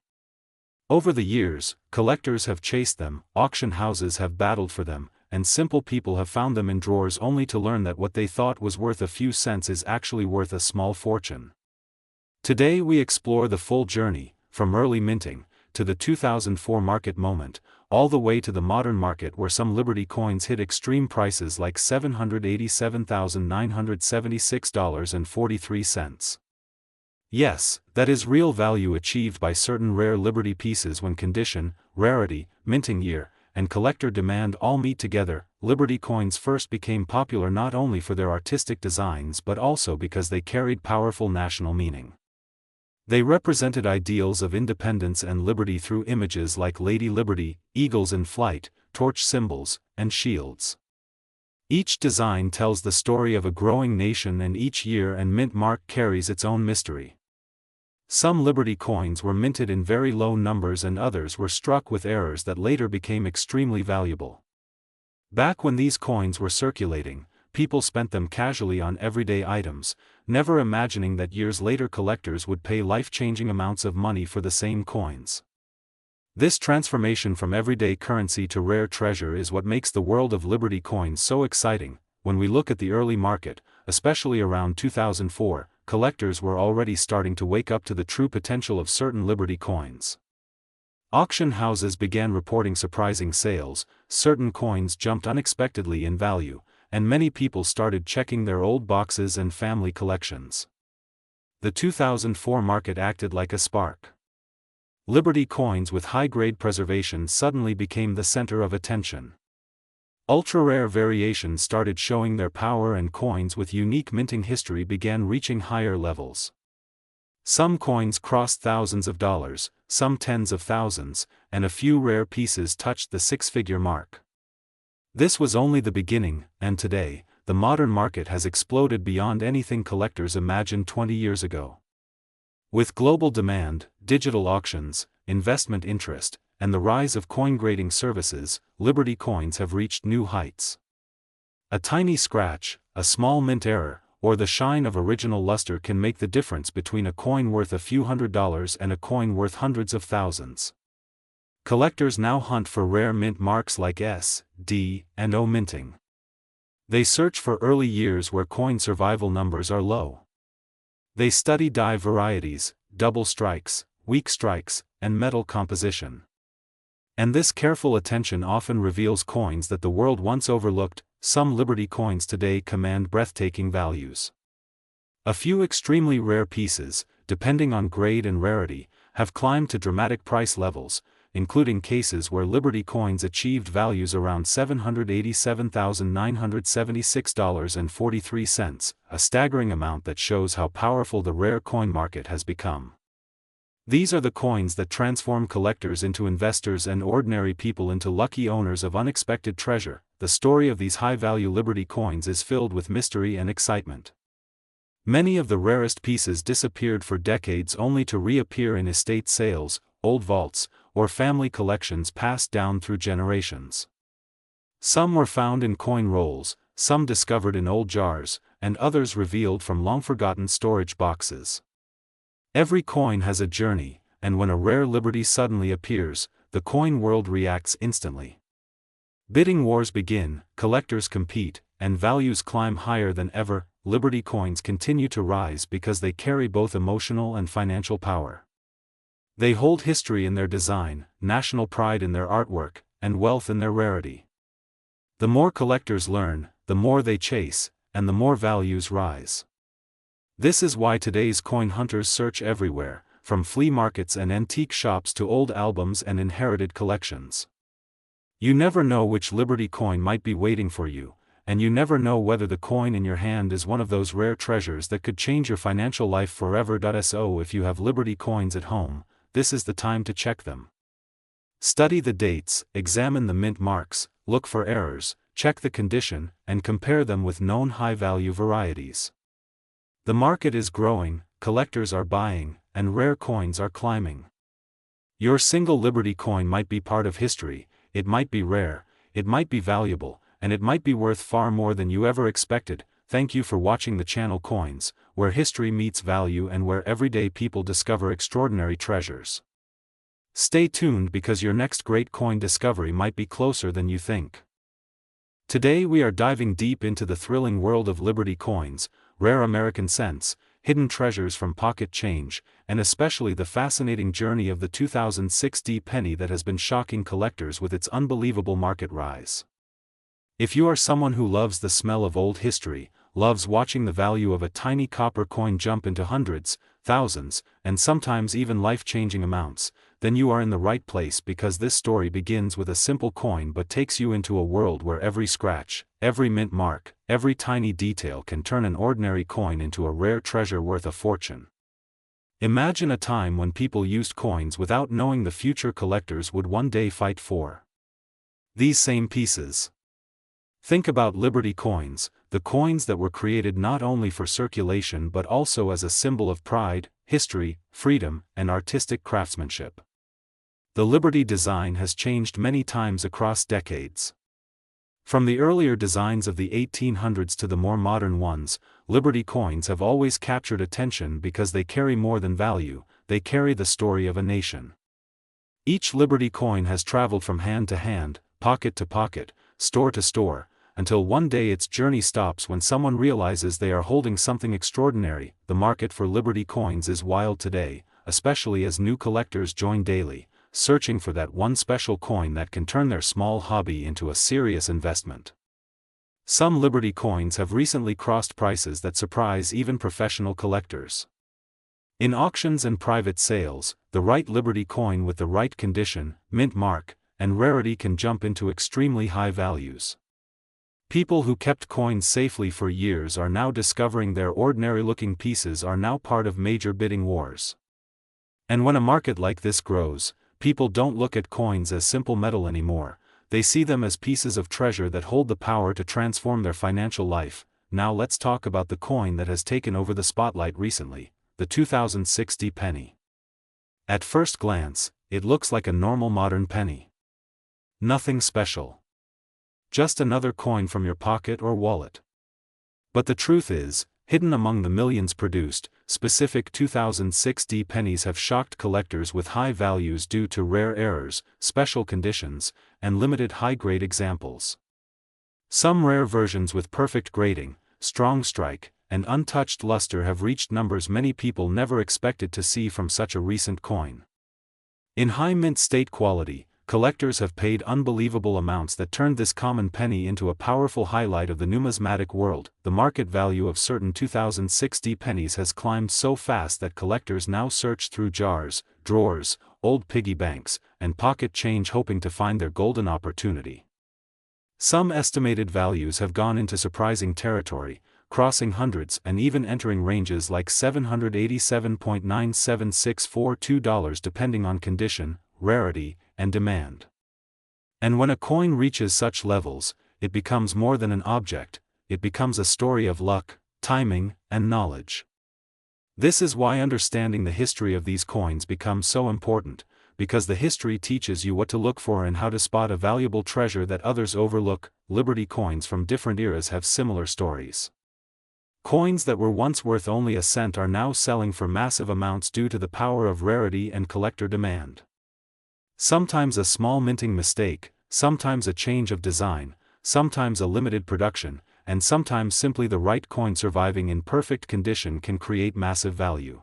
Over the years, collectors have chased them, auction houses have battled for them, and simple people have found them in drawers only to learn that what they thought was worth a few cents is actually worth a small fortune. Today we explore the full journey, from early minting, to the 2004 market moment, all the way to the modern market where some Liberty coins hit extreme prices like $787,976.43. Yes, that is real value achieved by certain rare Liberty pieces when condition, rarity, minting year, and collector demand all meet together. Liberty coins first became popular not only for their artistic designs but also because they carried powerful national meaning. They represented ideals of independence and liberty through images like Lady Liberty, eagles in flight, torch symbols, and shields. Each design tells the story of a growing nation, and each year and mint mark carries its own mystery. Some Liberty coins were minted in very low numbers and others were struck with errors that later became extremely valuable. Back when these coins were circulating, people spent them casually on everyday items, never imagining that years later collectors would pay life-changing amounts of money for the same coins. This transformation from everyday currency to rare treasure is what makes the world of Liberty coins so exciting. When we look at the early market, especially around 2004, collectors were already starting to wake up to the true potential of certain Liberty coins. Auction houses began reporting surprising sales, certain coins jumped unexpectedly in value, and many people started checking their old boxes and family collections. The 2004 market acted like a spark. Liberty coins with high-grade preservation suddenly became the center of attention. Ultra-rare variations started showing their power, and coins with unique minting history began reaching higher levels. Some coins crossed thousands of dollars, some tens of thousands, and a few rare pieces touched the six-figure mark. This was only the beginning, and today, the modern market has exploded beyond anything collectors imagined 20 years ago. With global demand, digital auctions, investment interest, and the rise of coin grading services, Liberty coins have reached new heights. A tiny scratch, a small mint error, or the shine of original luster can make the difference between a coin worth a few $100s and a coin worth hundreds of thousands. Collectors now hunt for rare mint marks like S, D, and O minting. They search for early years where coin survival numbers are low. They study die varieties, double strikes, weak strikes, and metal composition. And this careful attention often reveals coins that the world once overlooked. Some Liberty coins today command breathtaking values. A few extremely rare pieces, depending on grade and rarity, have climbed to dramatic price levels, including cases where Liberty coins achieved values around $787,976.43, a staggering amount that shows how powerful the rare coin market has become. These are the coins that transform collectors into investors and ordinary people into lucky owners of unexpected treasure. The story of these high-value Liberty coins is filled with mystery and excitement. Many of the rarest pieces disappeared for decades only to reappear in estate sales, old vaults, or family collections passed down through generations. Some were found in coin rolls, some discovered in old jars, and others revealed from long-forgotten storage boxes. Every coin has a journey, and when a rare Liberty suddenly appears, the coin world reacts instantly. Bidding wars begin, collectors compete, and values climb higher than ever. Liberty coins continue to rise because they carry both emotional and financial power. They hold history in their design, national pride in their artwork, and wealth in their rarity. The more collectors learn, the more they chase, and the more values rise. This is why today's coin hunters search everywhere, from flea markets and antique shops to old albums and inherited collections. You never know which Liberty coin might be waiting for you, and you never know whether the coin in your hand is one of those rare treasures that could change your financial life forever. So if you have Liberty coins at home, this is the time to check them. Study the dates, examine the mint marks, look for errors, check the condition, and compare them with known high-value varieties. The market is growing, collectors are buying, and rare coins are climbing. Your single Liberty coin might be part of history. It might be rare, it might be valuable, and it might be worth far more than you ever expected. Thank you for watching the channel Coins, where history meets value and where everyday people discover extraordinary treasures. Stay tuned because your next great coin discovery might be closer than you think. Today we are diving deep into the thrilling world of Liberty coins, rare American cents, hidden treasures from pocket change, and especially the fascinating journey of the 2006 D penny that has been shocking collectors with its unbelievable market rise. If you are someone who loves the smell of old history, loves watching the value of a tiny copper coin jump into hundreds, thousands, and sometimes even life-changing amounts, then you are in the right place because this story begins with a simple coin but takes you into a world where every scratch, every mint mark, every tiny detail can turn an ordinary coin into a rare treasure worth a fortune. Imagine a time when people used coins without knowing the future collectors would one day fight for these same pieces. Think about Liberty coins, the coins that were created not only for circulation but also as a symbol of pride, history, freedom, and artistic craftsmanship. The Liberty design has changed many times across decades. From the earlier designs of the 1800s to the more modern ones, Liberty coins have always captured attention because they carry more than value, they carry the story of a nation. Each Liberty coin has traveled from hand to hand, pocket to pocket, store to store, until one day its journey stops when someone realizes they are holding something extraordinary. The market for Liberty coins is wild today, especially as new collectors join daily, searching for that one special coin that can turn their small hobby into a serious investment. Some Liberty coins have recently crossed prices that surprise even professional collectors. In auctions and private sales, the right Liberty coin with the right condition, mint mark, and rarity can jump into extremely high values. People who kept coins safely for years are now discovering their ordinary-looking pieces are now part of major bidding wars. And when a market like this grows, people don't look at coins as simple metal anymore, they see them as pieces of treasure that hold the power to transform their financial life. Now let's talk about the coin that has taken over the spotlight recently, the 2006 D penny. At first glance, it looks like a normal modern penny. Nothing special. Just another coin from your pocket or wallet. But the truth is, Hidden among the millions produced, specific 2006 D pennies have shocked collectors with high values due to rare errors, special conditions, and limited high-grade examples. Some rare versions with perfect grading, strong strike, and untouched luster have reached numbers many people never expected to see from such a recent coin. In high mint state quality, collectors have paid unbelievable amounts that turned this common penny into a powerful highlight of the numismatic world. The market value of certain 2006 D pennies has climbed so fast that collectors now search through jars, drawers, old piggy banks, and pocket change hoping to find their golden opportunity. Some estimated values have gone into surprising territory, crossing hundreds and even entering ranges like $787.97642 depending on condition, rarity, and demand. And when a coin reaches such levels, it becomes more than an object, it becomes a story of luck, timing, and knowledge. This is why understanding the history of these coins becomes so important, because the history teaches you what to look for and how to spot a valuable treasure that others overlook. Liberty coins from different eras have similar stories. Coins that were once worth only a cent are now selling for massive amounts due to the power of rarity and collector demand. Sometimes a small minting mistake, sometimes a change of design, sometimes a limited production, and sometimes simply the right coin surviving in perfect condition can create massive value.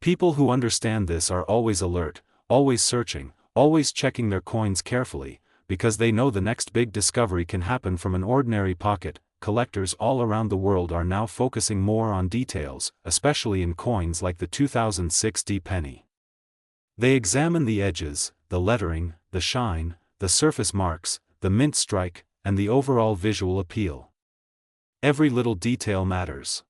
People who understand this are always alert, always searching, always checking their coins carefully, because they know the next big discovery can happen from an ordinary pocket. Collectors all around the world are now focusing more on details, especially in coins like the 2006 D penny. They examine the edges, the lettering, the shine, the surface marks, the mint strike, and the overall visual appeal. Every little detail matters.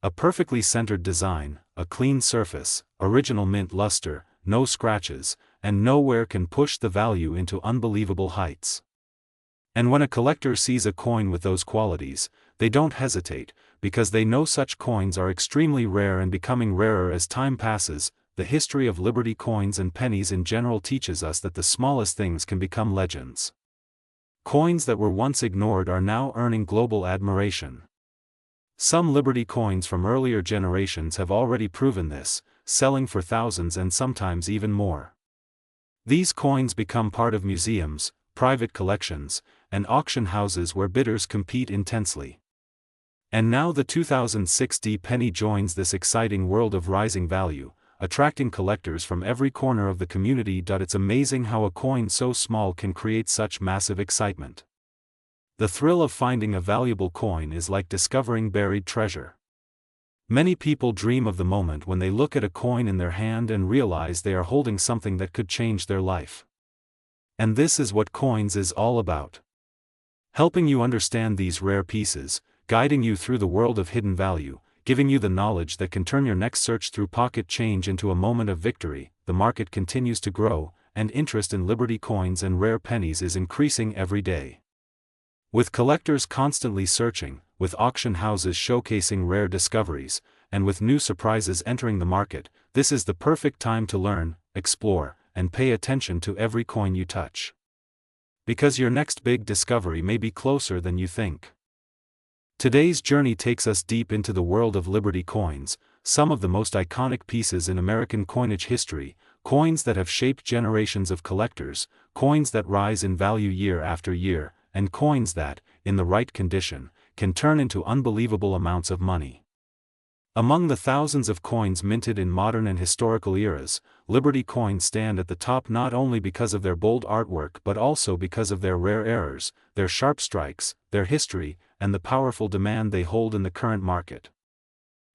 A perfectly centered design, a clean surface, original mint luster, no scratches, and nowhere can push the value into unbelievable heights. And when a collector sees a coin with those qualities, they don't hesitate, because they know such coins are extremely rare and becoming rarer as time passes. The history of Liberty coins and pennies in general teaches us that the smallest things can become legends. Coins that were once ignored are now earning global admiration. Some Liberty coins from earlier generations have already proven this, selling for thousands and sometimes even more. These coins become part of museums, private collections, and auction houses where bidders compete intensely. And now the 2006 D penny joins this exciting world of rising value, attracting collectors from every corner of the community. It's amazing how a coin so small can create such massive excitement. The thrill of finding a valuable coin is like discovering buried treasure. Many people dream of the moment when they look at a coin in their hand and realize they are holding something that could change their life. And this is what coins is all about. Helping you understand these rare pieces, guiding you through the world of hidden value, giving you the knowledge that can turn your next search through pocket change into a moment of victory. The market continues to grow, and interest in Liberty coins and rare pennies is increasing every day. With collectors constantly searching, with auction houses showcasing rare discoveries, and with new surprises entering the market, this is the perfect time to learn, explore, and pay attention to every coin you touch. Because your next big discovery may be closer than you think. Today's journey takes us deep into the world of Liberty coins, some of the most iconic pieces in American coinage history, coins that have shaped generations of collectors, coins that rise in value year after year, and coins that, in the right condition, can turn into unbelievable amounts of money. Among the thousands of coins minted in modern and historical eras, Liberty coins stand at the top not only because of their bold artwork but also because of their rare errors, their sharp strikes, their history, and the powerful demand they hold in the current market.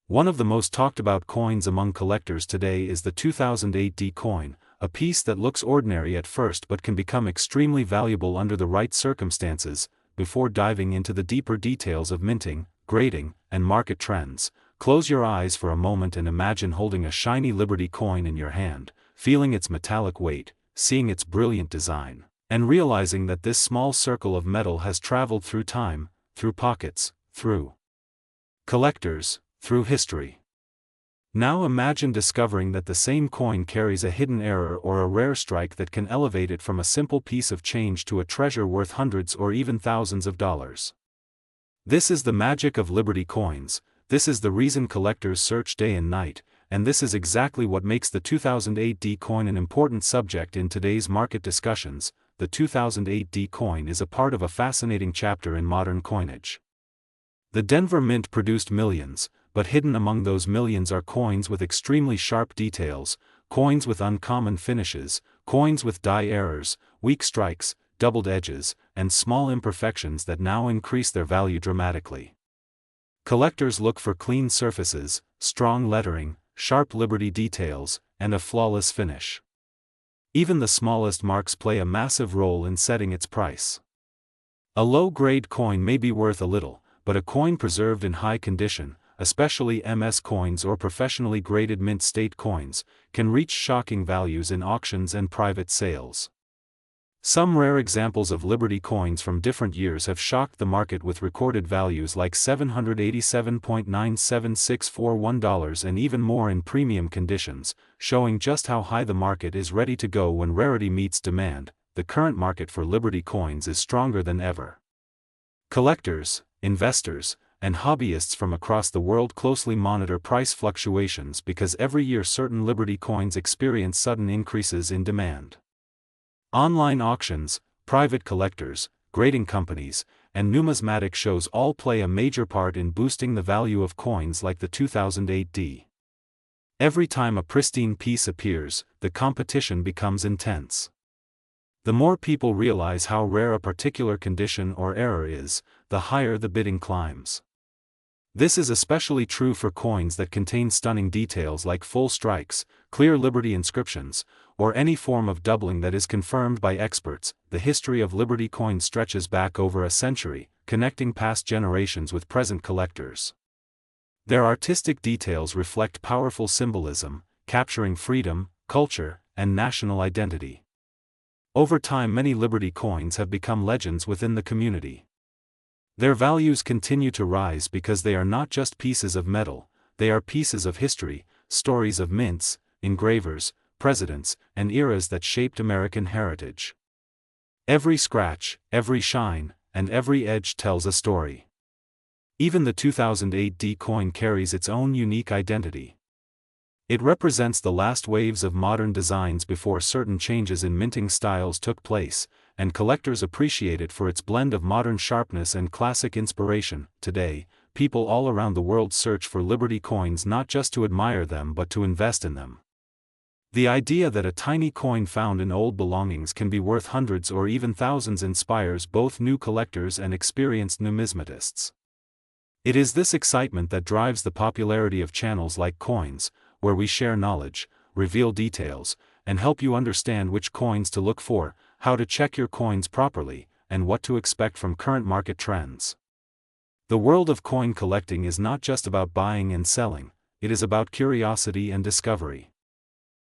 One of the most talked about coins among collectors today is the 2008 D coin, a piece that looks ordinary at first but can become extremely valuable under the right circumstances. Before diving into the deeper details of minting, grading, and market trends, close your eyes for a moment and imagine holding a shiny Liberty coin in your hand, feeling its metallic weight, seeing its brilliant design, and realizing that this small circle of metal has traveled through time, through pockets, through collectors, through history. Now imagine discovering that the same coin carries a hidden error or a rare strike that can elevate it from a simple piece of change to a treasure worth hundreds or even thousands of dollars. This is the magic of Liberty coins, this is the reason collectors search day and night, and this is exactly what makes the 2008D coin an important subject in today's market discussions. The 2008D coin is a part of a fascinating chapter in modern coinage. The Denver Mint produced millions, but hidden among those millions are coins with extremely sharp details, coins with uncommon finishes, coins with die errors, weak strikes, doubled edges, and small imperfections that now increase their value dramatically. Collectors look for clean surfaces, strong lettering, sharp Liberty details, and a flawless finish. Even the smallest marks play a massive role in setting its price. A low-grade coin may be worth a little, but a coin preserved in high condition, especially MS coins or professionally graded mint state coins, can reach shocking values in auctions and private sales. Some rare examples of Liberty coins from different years have shocked the market with recorded values like $787.97641 and even more in premium conditions, showing just how high the market is ready to go when rarity meets demand. The current market for Liberty coins is stronger than ever. Collectors, investors, and hobbyists from across the world closely monitor price fluctuations because every year certain Liberty coins experience sudden increases in demand. Online auctions, private collectors, grading companies, and numismatic shows all play a major part in boosting the value of coins like the 2008D. Every time a pristine piece appears, the competition becomes intense. The more people realize how rare a particular condition or error is, the higher the bidding climbs. This is especially true for coins that contain stunning details like full strikes, clear Liberty inscriptions, or any form of doubling that is confirmed by experts. The history of Liberty coins stretches back over a century, connecting past generations with present collectors. Their artistic details reflect powerful symbolism, capturing freedom, culture, and national identity. Over time, many Liberty coins have become legends within the community. Their values continue to rise because they are not just pieces of metal, they are pieces of history, stories of mints, engravers, presidents, and eras that shaped American heritage. Every scratch, every shine, and every edge tells a story. Even the 2008D coin carries its own unique identity. It represents the last waves of modern designs before certain changes in minting styles took place, and collectors appreciate it for its blend of modern sharpness and classic inspiration. Today, people all around the world search for Liberty coins not just to admire them but to invest in them. The idea that a tiny coin found in old belongings can be worth hundreds or even thousands inspires both new collectors and experienced numismatists. It is this excitement that drives the popularity of channels like Coins, where we share knowledge, reveal details, and help you understand which coins to look for, how to check your coins properly, and what to expect from current market trends. The world of coin collecting is not just about buying and selling, it is about curiosity and discovery.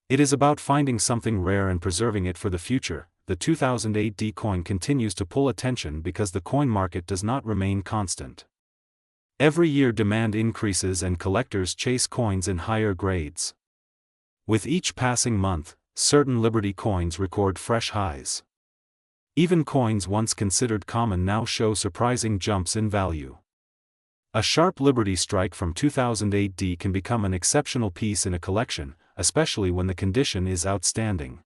It is about finding something rare and preserving it for the future. The 2008D coin continues to pull attention because the coin market does not remain constant. Every year demand increases and collectors chase coins in higher grades. With each passing month, certain Liberty coins record fresh highs. Even coins once considered common now show surprising jumps in value. A sharp Liberty strike from 2008D can become an exceptional piece in a collection, especially when the condition is outstanding.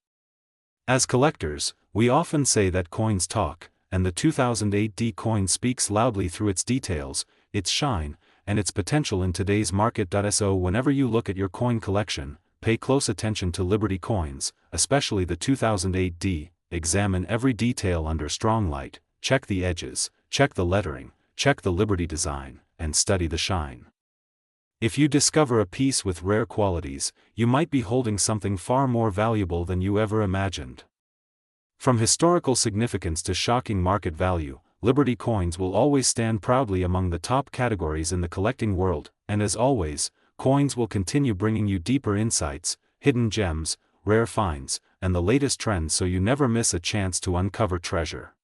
As collectors, we often say that coins talk, and the 2008D coin speaks loudly through its details, its shine, and its potential in today's market. So whenever you look at your coin collection, pay close attention to Liberty coins, especially the 2008D, examine every detail under strong light, check the edges, check the lettering, check the Liberty design, and study the shine. If you discover a piece with rare qualities, you might be holding something far more valuable than you ever imagined. From historical significance to shocking market value, Liberty coins will always stand proudly among the top categories in the collecting world, and as always, Coins will continue bringing you deeper insights, hidden gems, rare finds, and the latest trends so you never miss a chance to uncover treasure.